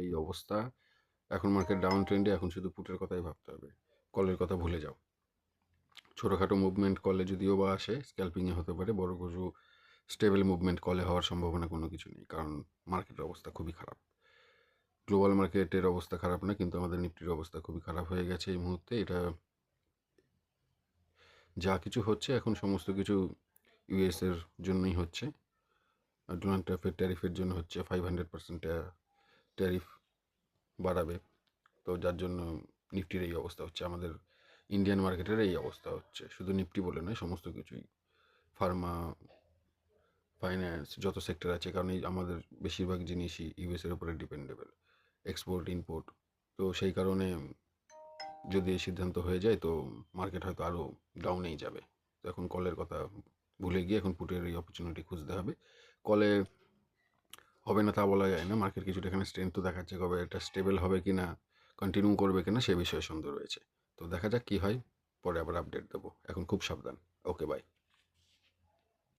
এই অবস্থা, এখন মার্কেট ডাউন ট্রেন্ডে, এখন শুধু পুটের কথাই ভাবতে হবে, কলের কথা ভুলে যাও। ছোটোখাটো মুভমেন্ট কলে যদিও বা আসে, স্ক্যাল্পিংয়ে হতে পারে, বড় কিছু স্টেবল মুভমেন্ট কলে হওয়ার সম্ভাবনা কোনো কিছু নেই, কারণ মার্কেটের অবস্থা খুবই খারাপ। গ্লোবাল মার্কেটের অবস্থা খারাপ না, কিন্তু আমাদের নিফটির অবস্থা খুবই খারাপ হয়ে গেছে এই মুহূর্তে। এটা যা কিছু হচ্ছে এখন সমস্ত কিছু ইউএসের জন্যই হচ্ছে। ডোনাল্ড ট্রাম্পের ট্যারিফের জন্য হচ্ছে, 500% ট্যারিফ বাড়াবে, তো যার জন্য নিফটির এই অবস্থা হচ্ছে, আমাদের ইন্ডিয়ান মার্কেটের এই অবস্থা হচ্ছে। শুধু নিফটি বলে নয়, সমস্ত কিছুই, ফার্মা, ফাইন্যান্স, যত সেক্টর আছে, কারণ এই আমাদের বেশিরভাগ জিনিসই ইউএসের উপরে ডিপেন্ডেবল, এক্সপোর্ট ইম্পোর্ট। তো সেই কারণে যদি এই সিদ্ধান্ত হয়ে যায় তো মার্কেট হয়তো আরও ডাউনেই যাবে। তো এখন কলের কথা ভুলে গিয়ে এখন পুটের এই অপরচুনিটি খুঁজতে হবে। কলে হবে না তা বলা যায় না, মার্কেট কিছুটা এখানে স্ট্রেংথ তো দেখাচ্ছে, কবে এটা স্টেবল হবে কি না, কন্টিনিউ করবে কিনা সে বিষয়ে সন্দেহ রয়েছে। তো দেখা যাক কী হয়, পরে আবার আপডেট দেবো। এখন খুব সাবধান। ওকে, বাই।